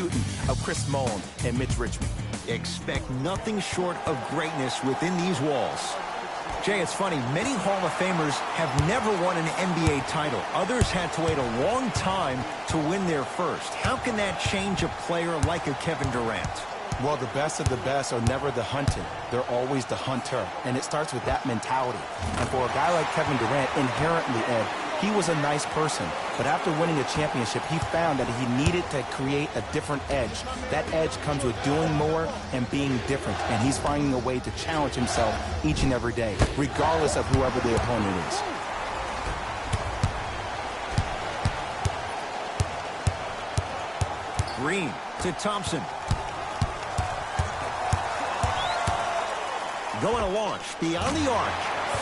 shooting of Chris Mullin and Mitch Richmond. Expect nothing short of greatness within these walls. Jay, it's funny, many Hall of Famers have never won an NBA title. Others had to wait a long time to win their first. How can that change a player like a Kevin Durant? Well, the best of the best are never the hunted. They're always the hunter. And it starts with that mentality. And for a guy like Kevin Durant, inherently, Ed, he was a nice person. But after winning a championship, he found that he needed to create a different edge. That edge comes with doing more and being different. And he's finding a way to challenge himself each and every day, regardless of whoever the opponent is. Green to Thompson. Going to launch beyond the arc.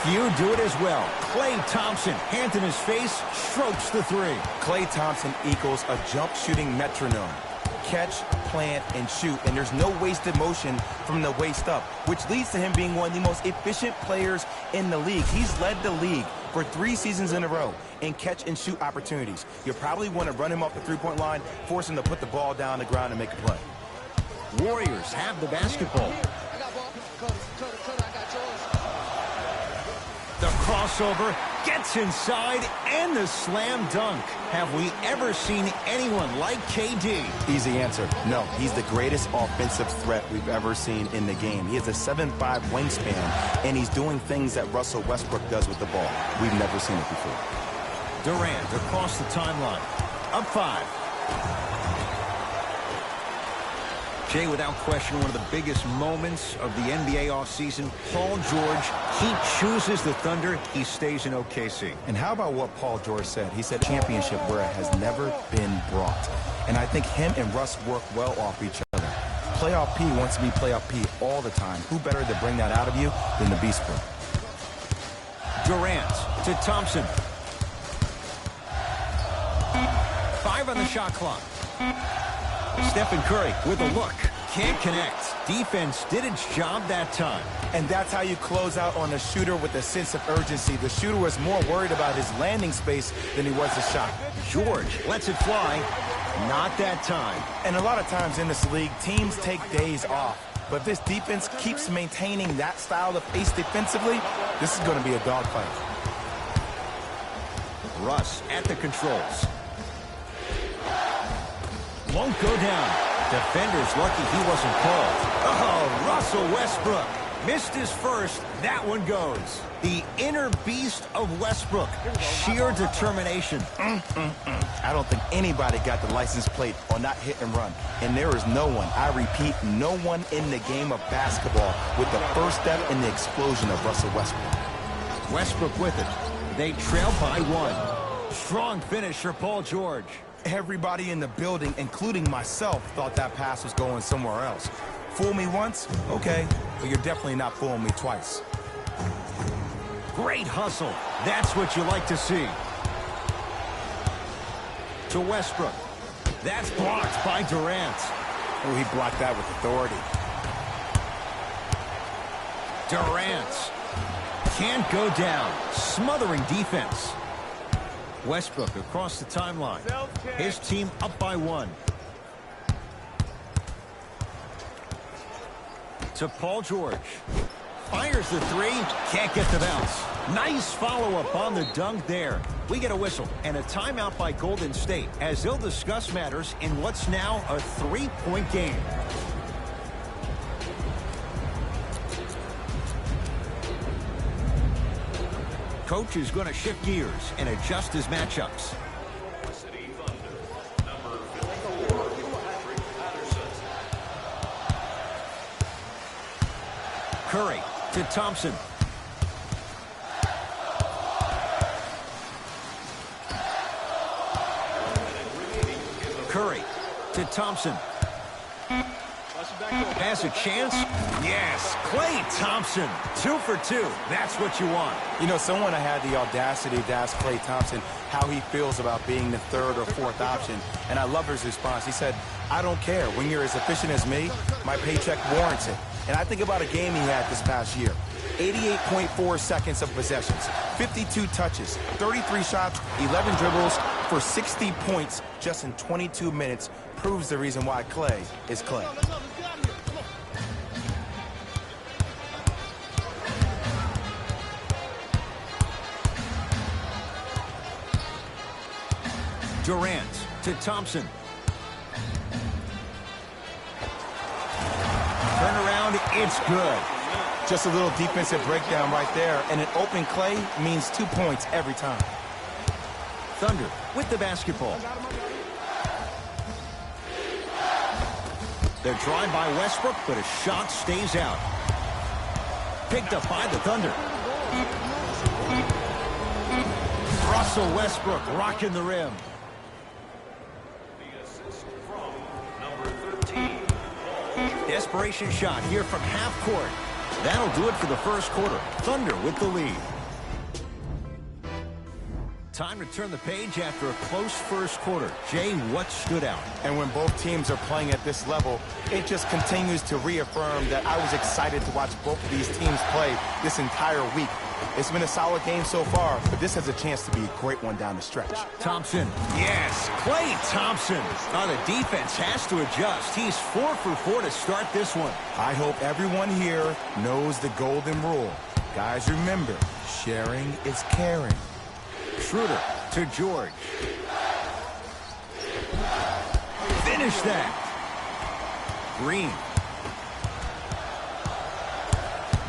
Few do it as well. Klay Thompson, hand in his face, strokes the three. Klay Thompson equals a jump shooting metronome. Catch, plant, and shoot, and there's no wasted motion from the waist up, which leads to him being one of the most efficient players in the league. He's led the league for 3 seasons in a row in catch and shoot opportunities. You probably want to run him off the three-point line, force him to put the ball down on the ground and make a play. Warriors have the basketball. The crossover gets inside and the slam dunk. Have we ever seen anyone like KD? Easy answer. No, he's the greatest offensive threat we've ever seen in the game. He has a 7'5" wingspan, and he's doing things that Russell Westbrook does with the ball. We've never seen it before. Durant across the timeline. Up 5. Jay, without question, one of the biggest moments of the NBA offseason, Paul George, he chooses the Thunder, he stays in OKC. And how about what Paul George said? He said championship where it has never been brought. And I think him and Russ work well off each other. Playoff P wants to be Playoff P all the time. Who better to bring that out of you than the Beast Boy? Durant to Thompson. 5 on the shot clock. Stephen Curry with a look. Can't connect. Defense did its job that time. And that's how you close out on a shooter with a sense of urgency. The shooter was more worried about his landing space than he was the shot. George lets it fly. Not that time. And a lot of times in this league, teams take days off. But if this defense keeps maintaining that style of pace defensively, this is going to be a dogfight. Russ at the controls. Won't go down. Defender's lucky he wasn't called. Oh, Russell Westbrook missed his first. That one goes. The inner beast of Westbrook. Sheer determination. I don't think anybody got the license plate on that hit and run. And there is no one, I repeat, no one in the game of basketball with the first step in the explosion of Russell Westbrook. Westbrook with it. They trail by 1. Strong finish for Paul George. Everybody in the building, including myself, thought that pass was going somewhere else. Fool me once? Okay, but you're definitely not fooling me twice. Great hustle. That's what you like to see. To Westbrook. That's blocked by Durant. Oh, he blocked that with authority. Durant can't go down. Smothering defense. Westbrook across the timeline. His team up by 1. To Paul George. Fires the 3. Can't get the bounce. Nice follow-up on the dunk there. We get a whistle and a timeout by Golden State as they'll discuss matters in what's now a 3-point game. Coach is going to shift gears and adjust his matchups. Curry to Thompson. Curry to Thompson. Has a chance? Yes, Klay Thompson. 2 for 2. That's what you want. You know, someone I had the audacity to ask Klay Thompson how he feels about being the 3rd or 4th option, and I love his response. He said, I don't care. When you're as efficient as me, my paycheck warrants it. And I think about a game he had this past year. 88.4 seconds of possessions, 52 touches, 33 shots, 11 dribbles, for 60 points just in 22 minutes proves the reason why Clay is Clay. Durant to Thompson. Turnaround, it's good. Just a little defensive breakdown right there, and an open Clay means 2 points every time. Thunder with the basketball. They're drive by Westbrook, but a shot stays out. Picked up by the Thunder. Russell Westbrook rocking the rim. Desperation shot here from half court. That'll do it for the first quarter. Thunder with the lead. Time to turn the page after a close first quarter. Jay, what stood out? And when both teams are playing at this level, it just continues to reaffirm that I was excited to watch both of these teams play this entire week. It's been a solid game so far, but this has a chance to be a great one down the stretch. Thompson. Yes, Klay Thompson. Now the defense has to adjust. He's 4 for 4 to start this one. I hope everyone here knows the golden rule. Guys, remember, sharing is caring. Schroeder to George. Finish that. Green.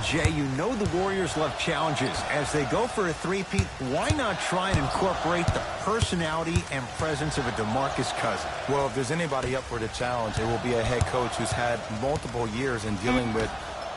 Jay, you know the Warriors love challenges. As they go for a three-peat, why not try and incorporate the personality and presence of a DeMarcus Cousins? Well, if there's anybody up for the challenge, it will be a head coach who's had multiple years in dealing with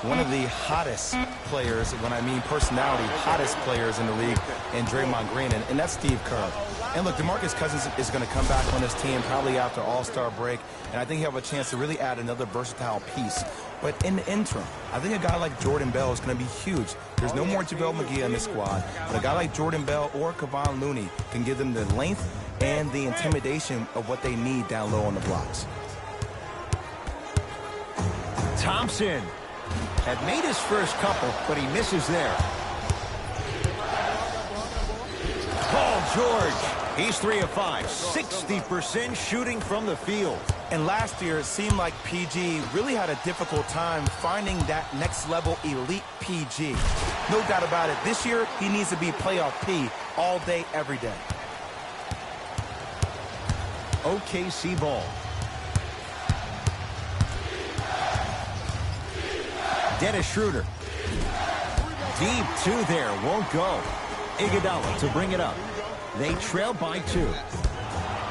one of the hottest players, when I mean personality, hottest players in the league, in Draymond Green, and that's Steve Kerr. And look, DeMarcus Cousins is going to come back on this team probably after All-Star break, and I think he'll have a chance to really add another versatile piece. But in the interim, I think a guy like Jordan Bell is going to be huge. There's no more JaVale McGee on this squad, but a guy like Jordan Bell or Kevon Looney can give them the length and the intimidation of what they need down low on the blocks. Thompson had made his first couple, but he misses there. Paul George, he's 3 of 5, 60% shooting from the field. And last year, it seemed like PG really had a difficult time finding that next level elite PG. No doubt about it, this year, he needs to be playoff P all day, every day. OKC ball. Dennis Schroeder. Deep 2 there, won't go. Iguodala to bring it up. They trail by 2.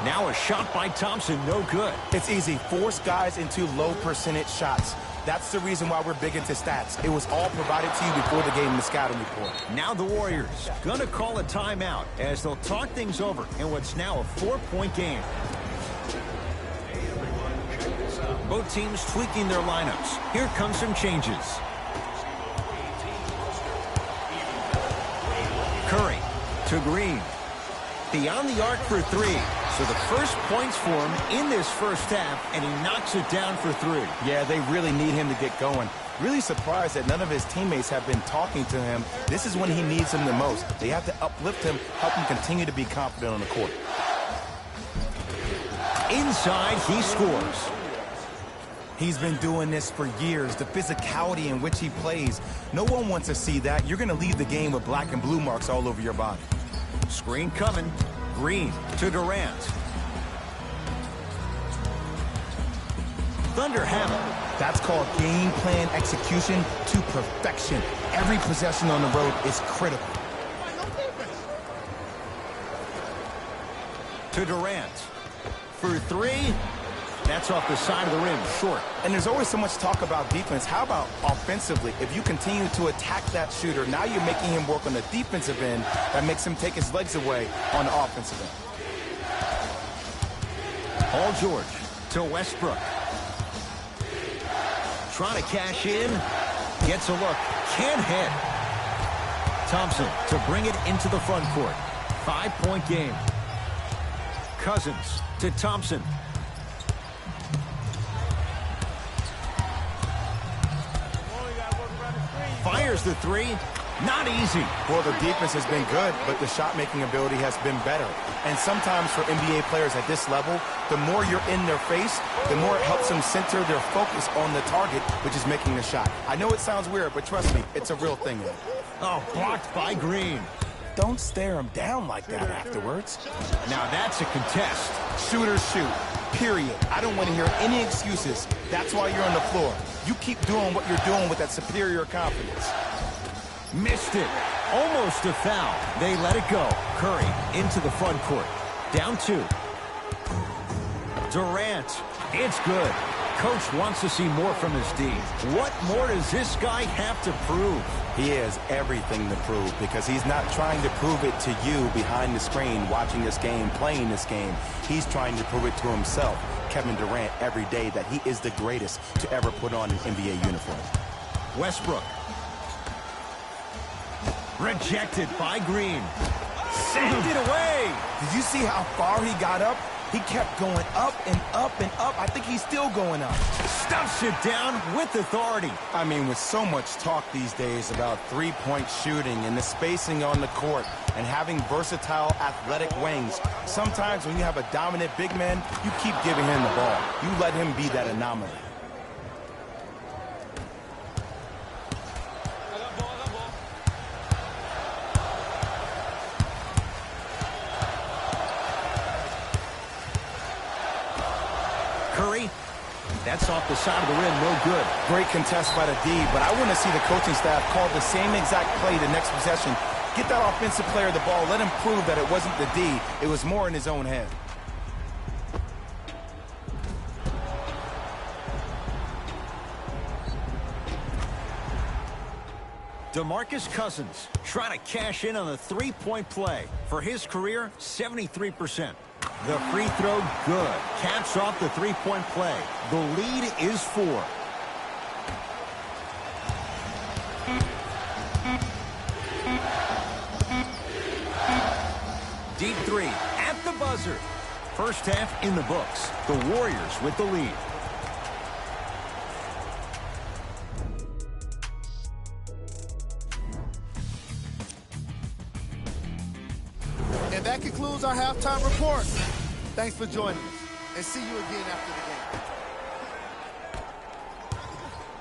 Now a shot by Thompson, no good. It's easy. Force guys into low percentage shots. That's the reason why we're big into stats. It was all provided to you before the game in the scouting report. Now the Warriors gonna call a timeout as they'll talk things over in what's now a 4-point game. Both teams tweaking their lineups. Here come some changes. Curry to Green. Beyond the arc for 3. So the first points for him in this first half, and he knocks it down for 3. Yeah, they really need him to get going. Really surprised that none of his teammates have been talking to him. This is when he needs him the most. They have to uplift him, help him continue to be confident on the court. Inside, he scores. He's been doing this for years, the physicality in which he plays. No one wants to see that. You're going to leave the game with black and blue marks all over your body. Screen coming. Green to Durant. Thunder have it. That's called game plan execution to perfection. Every possession on the road is critical. To Durant. For 3. That's off the side of the rim, short. And there's always so much talk about defense. How about offensively? If you continue to attack that shooter, now you're making him work on the defensive end. That makes him take his legs away on the offensive end. Paul George to Westbrook. Trying to cash in. Gets a look. Can't hit. Thompson to bring it into the front court. 5-point game. Cousins to Thompson. Fires the 3. Not easy. Well, the defense has been good, but the shot-making ability has been better. And sometimes for NBA players at this level, the more you're in their face, the more it helps them center their focus on the target, which is making the shot. I know it sounds weird, but trust me, it's a real thing. Oh, blocked by Green. Don't stare him down like that afterwards. Now that's a contest. Shooters shoot, period. I don't want to hear any excuses. That's why you're on the floor. You keep doing what you're doing with that superior confidence. Missed it. Almost a foul. They let it go. Curry into the front court. Down 2. Durant. It's good. Coach wants to see more from his D. What more does this guy have to prove? He has everything to prove because he's not trying to prove it to you behind the screen, watching this game, playing this game. He's trying to prove it to himself, Kevin Durant, every day that he is the greatest to ever put on an NBA uniform. Westbrook. Rejected by Green. Send it away. Did you see how far he got up? He kept going up and up and up. I think he's still going up. Stuffs it down with authority. I mean, with so much talk these days about three-point shooting and the spacing on the court and having versatile athletic wings, sometimes when you have a dominant big man, you keep giving him the ball. You let him be that anomaly. Curry, that's off the side of the rim, no good. Great contest by the D, but I want to see the coaching staff call the same exact play the next possession. Get that offensive player the ball, let him prove that it wasn't the D, it was more in his own head. DeMarcus Cousins trying to cash in on the three-point play. For his career, 73%. The free throw, good. Caps off the three-point play. The lead is 4. Deep 3 at the buzzer. First half in the books. The Warriors with the lead. And that concludes our halftime report. Thanks for joining us, and see you again after the game.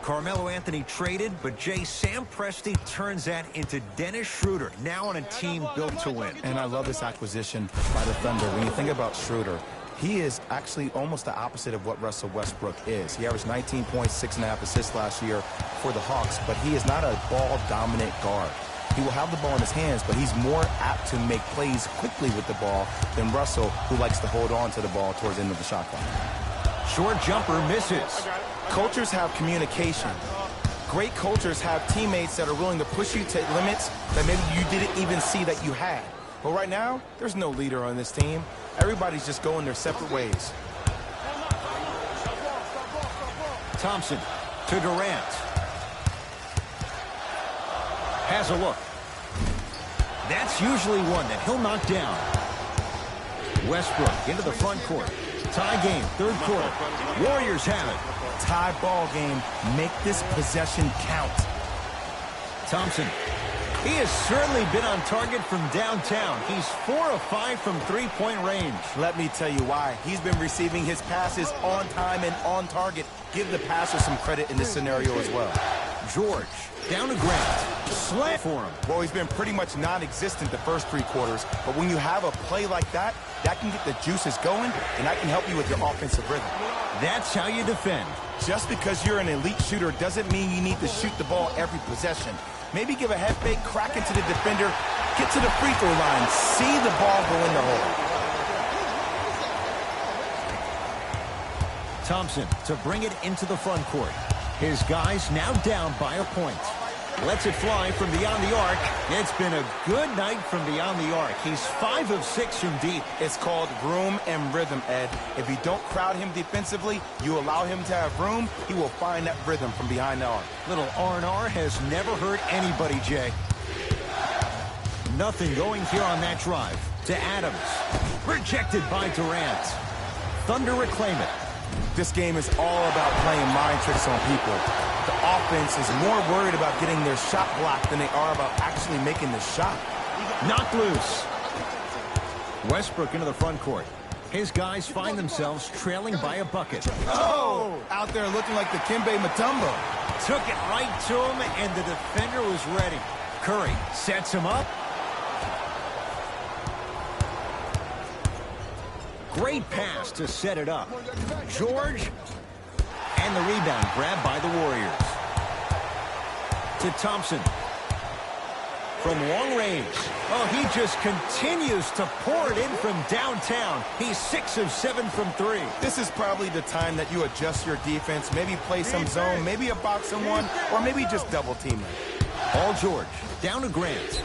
Carmelo Anthony traded, but Sam Presti turns that into Dennis Schroeder, now on a team built to win. And I love this acquisition by the Thunder. When you think about Schroeder, he is actually almost the opposite of what Russell Westbrook is. He averaged 19 points, 6.5 assists last year for the Hawks, but he is not a ball-dominant guard. He will have the ball in his hands, but he's more apt to make plays quickly with the ball than Russell, who likes to hold on to the ball towards the end of the shot clock. Short jumper misses. Cultures have communication. Great cultures have teammates that are willing to push you to limits that maybe you didn't even see that you had. But right now, there's no leader on this team. Everybody's just going their separate ways. Thompson to Durant. Has a look. That's usually one that he'll knock down. Westbrook into the front court. Tie game, third quarter. Warriors have it. Tie ball game. Make this possession count. Thompson. He has certainly been on target from downtown. He's 4 of 5 from three-point range. Let me tell you why. He's been receiving his passes on time and on target. Give the passer some credit in this scenario as well. George down to Grant. Slam for him. Well, he's been pretty much non-existent the first 3 quarters, but when you have a play like that, that can get the juices going, and that can help you with your offensive rhythm. That's how you defend. Just because you're an elite shooter doesn't mean you need to shoot the ball every possession. Maybe give a head fake, crack into the defender, get to the free throw line, see the ball go in the hole. Thompson to bring it into the front court. His guys now down by a point. Lets it fly from beyond the arc. It's been a good night from beyond the arc. He's 5 of 6 from deep. It's called room and rhythm, Ed. If you don't crowd him defensively, you allow him to have room, he will find that rhythm from behind the arc. Little R&R has never hurt anybody, Jay. Nothing going here on that drive. To Adams. Rejected by Durant. Thunder reclaim it. This game is all about playing mind tricks on people. The offense is more worried about getting their shot blocked than they are about actually making the shot. Knocked loose. Westbrook into the front court. His guys find themselves trailing by a bucket. Oh! Out there looking like the Kimbe Mutombo. Took it right to him, and the defender was ready. Curry sets him up. Great pass to set it up. George. And the rebound grabbed by the Warriors. To Thompson. From long range. Oh, he just continues to pour it in from downtown. He's 6 of 7 from 3. This is probably the time that you adjust your defense, maybe play some zone, maybe a box and one, or maybe just double team it. Paul George down to Grant.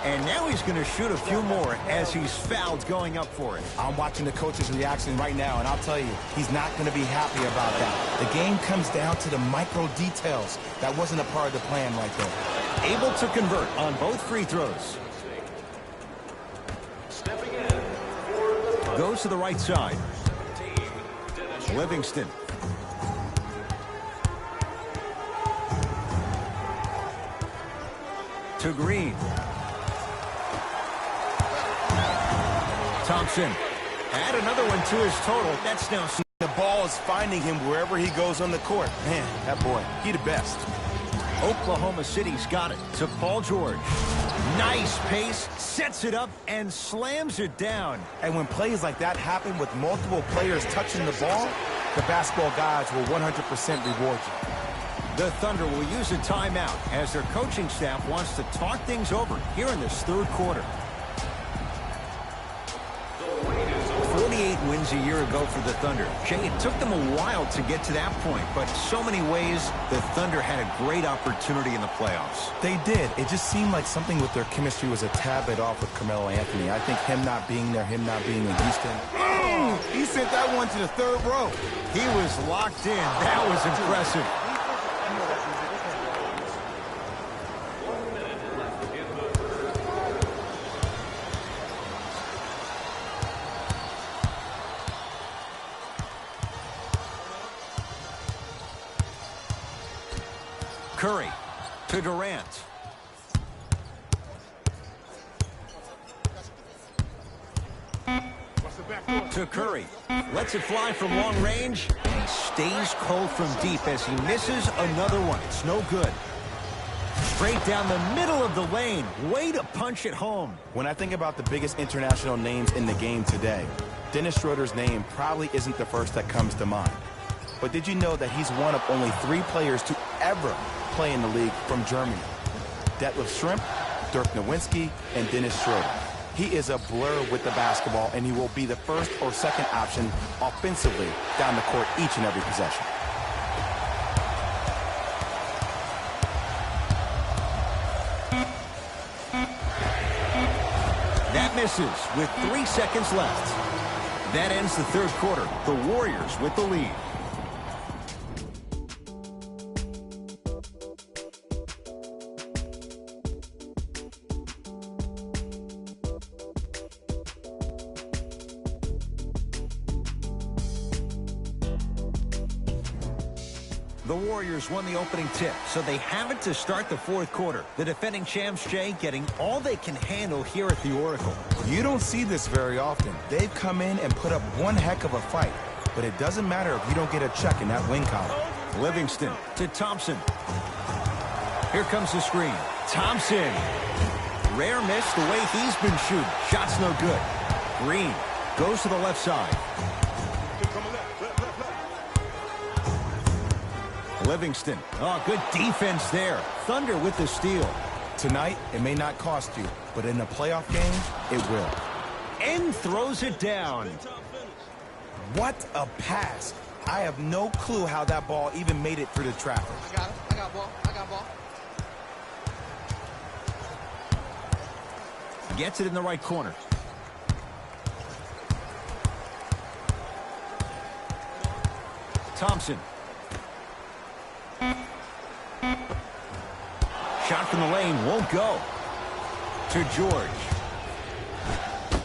And now he's going to shoot a few more as he's fouled going up for it. I'm watching the coach's reaction right now, and I'll tell you, he's not going to be happy about that. The game comes down to the micro details. That wasn't a part of the plan right there. Able to convert on both free throws. Goes to the right side. Livingston. To Green. Thompson. Add another one to his total. That's now... The ball is finding him wherever he goes on the court. Man, that boy, he the best. Oklahoma City's got it to Paul George. Nice pace, sets it up, and slams it down. And when plays like that happen with multiple players touching the ball, the basketball gods will 100% reward you. The Thunder will use a timeout as their coaching staff wants to talk things over here in this third quarter. 48 wins a year ago for the Thunder. Jay, it took them a while to get to that point, but so many ways the Thunder had a great opportunity in the playoffs. They did. It just seemed like something with their chemistry was a tad bit off with Carmelo Anthony. I think him not being there, him not being in Houston. He sent that one to the third row. He was locked in. That was impressive. Curry to Durant. To Curry. Lets it fly from long range. And he stays cold from deep as he misses another one. It's no good. Straight down the middle of the lane. Way to punch it home. When I think about the biggest international names in the game today, Dennis Schroeder's name probably isn't the first that comes to mind. But did you know that he's one of only 3 players to ever play in the league from Germany? Detlef Schrempf, Dirk Nowitzki, and Dennis Schroeder. He is a blur with the basketball, and he will be the first or second option offensively down the court each and every possession. That misses with 3 seconds left. That ends the third quarter. The Warriors with the lead. The Warriors won the opening tip, so they have it to start the fourth quarter. The defending champs, Jay, getting all they can handle here at the Oracle. You don't see this very often. They've come in and put up one heck of a fight, but it doesn't matter if you don't get a check in that win column. Livingston to Thompson. Here comes the screen. Thompson. Rare miss the way he's been shooting. Shot's no good. Green goes to the left side. Livingston. Oh, good defense there. Thunder with the steal. Tonight, it may not cost you, but in a playoff game, it will. And throws it down. What a pass. I have no clue how that ball even made it through the traffic. I got it. I got ball. I got ball. Gets it in the right corner. Thompson. Shot from the lane won't go. To George.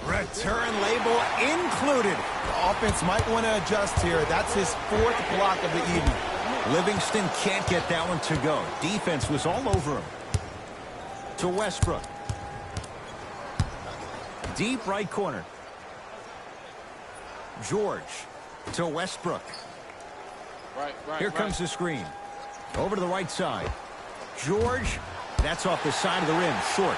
Return label included. The offense might want to adjust here. That's his 4th block of the evening. Livingston can't get that one to go. Defense was all over him. To Westbrook. Deep right corner. George to Westbrook. Here comes the screen. Over to the right side. George. That's off the side of the rim. Short.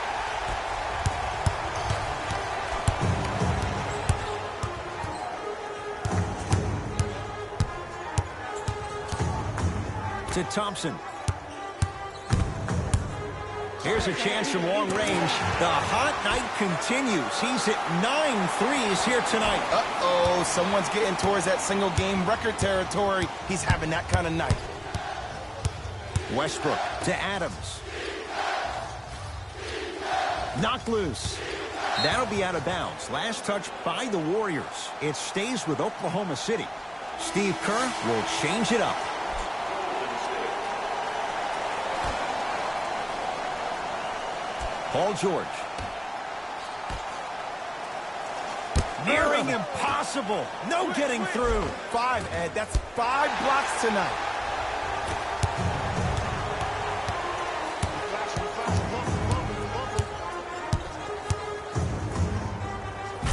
To Thompson. Here's a chance from long range. The hot night continues. He's hit 9 threes here tonight. Uh-oh, someone's getting towards that single-game record territory. He's having that kind of night. Westbrook to Adams. Knocked loose. That'll be out of bounds. Last touch by the Warriors. It stays with Oklahoma City. Steve Kerr will change it up. Paul George. Nearing impossible. No getting through. 5, Ed. That's 5 blocks tonight.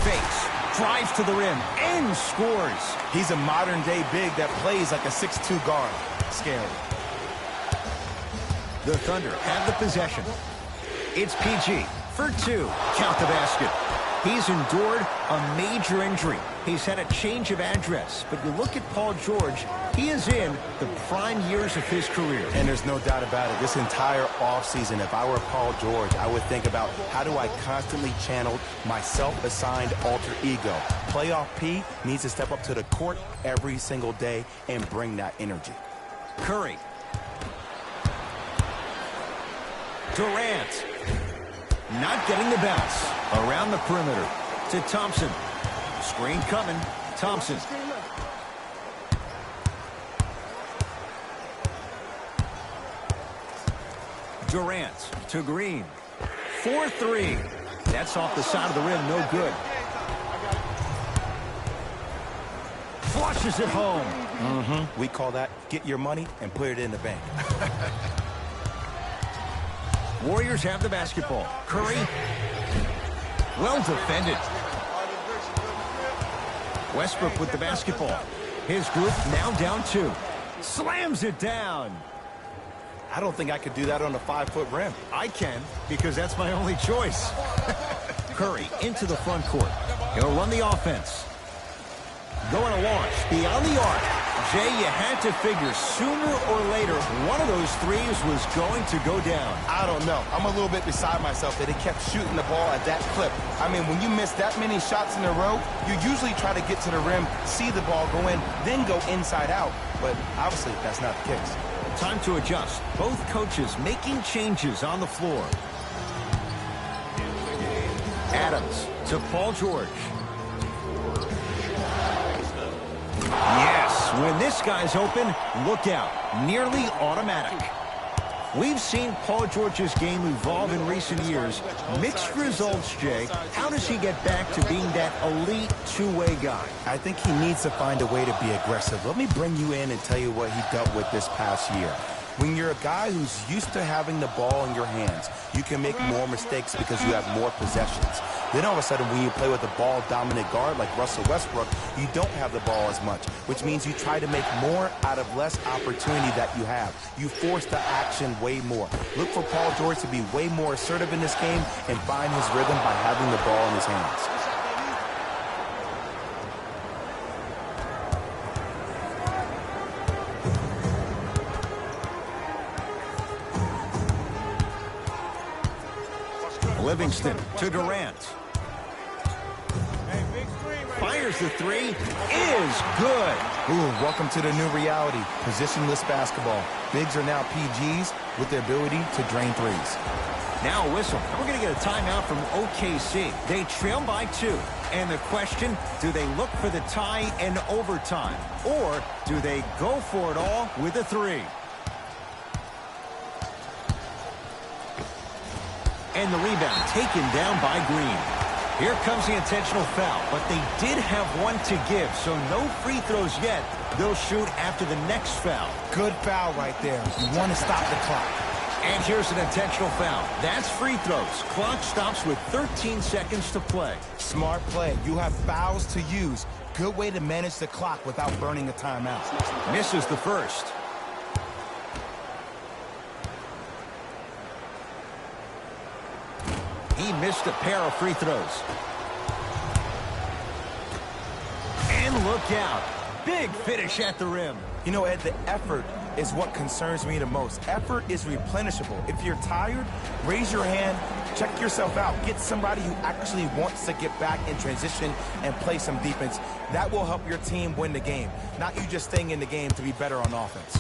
Fakes. Drives to the rim and scores. He's a modern-day big that plays like a 6'2 guard. Scary. The Thunder have the possession. It's PG for 2. Count the basket. He's endured a major injury. He's had a change of address. But you look at Paul George, he is in the prime years of his career. And there's no doubt about it. This entire offseason, if I were Paul George, I would think about how do I constantly channel my self-assigned alter ego. Playoff P needs to step up to the court every single day and bring that energy. Curry. Durant. Not getting the bounce. Around the perimeter. To Thompson. Screen coming. Thompson. Durant to Green. 4-3. That's off the side of the rim. No good. Flushes it home. We call that get your money and put it in the bank. Warriors have the basketball. Curry. Well defended. Westbrook with the basketball. His group now down 2. Slams it down. I don't think I could do that on a 5-foot rim. I can, because that's my only choice. Curry into the front court. He'll run the offense. Going to launch beyond the arc. Jay, you had to figure sooner or later one of those threes was going to go down. I don't know. I'm a little bit beside myself that he kept shooting the ball at that clip. I mean, when you miss that many shots in a row, you usually try to get to the rim, see the ball go in, then go inside out. But obviously, that's not the case. Time to adjust. Both coaches making changes on the floor. Adams to Paul George. Yes, when this guy's open, look out. Nearly automatic. We've seen Paul George's game evolve in recent years. Mixed results, Jay. How does he get back to being that elite two-way guy? I think he needs to find a way to be aggressive. Let me bring you in and tell you what he dealt with this past year. When you're a guy who's used to having the ball in your hands, you can make more mistakes because you have more possessions. Then all of a sudden, when you play with a ball-dominant guard like Russell Westbrook, you don't have the ball as much, which means you try to make more out of less opportunity that you have. You force the action way more. Look for Paul George to be way more assertive in this game and find his rhythm by having the ball in his hands. Livingston to Durant. Fires the 3. Is good. Ooh, welcome to the new reality. Positionless basketball. Bigs are now PGs with the ability to drain threes. Now a whistle. We're going to get a timeout from OKC. They trail by 2. And the question, do they look for the tie in overtime? Or do they go for it all with a 3? And the rebound taken down by Green. Here comes the intentional foul, but they did have one to give, so no free throws yet. They'll shoot after the next foul. Good foul right there. You want to stop the clock. And here's an intentional foul. That's free throws. Clock stops with 13 seconds to play. Smart play. You have fouls to use. Good way to manage the clock without burning a timeout. Misses the first. He missed a pair of free throws. And look out. Big finish at the rim. You know, Ed, the effort is what concerns me the most. Effort is replenishable. If you're tired, raise your hand, check yourself out. Get somebody who actually wants to get back in transition and play some defense. That will help your team win the game, not you just staying in the game to be better on offense.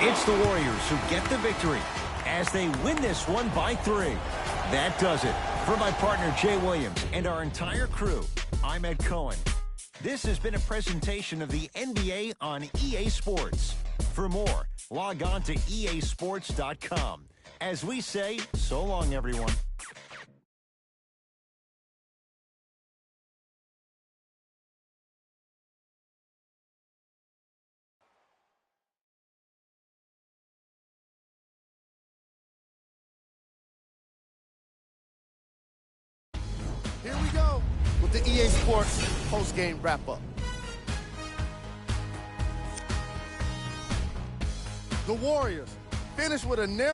It's the Warriors who get the victory as they win this one by 3. That does it. For my partner, Jay Williams, and our entire crew, I'm Ed Cohen. This has been a presentation of the NBA on EA Sports. For more, log on to easports.com. As we say, so long, everyone. Here we go with the EA Sports post-game wrap-up. The Warriors finished with a narrow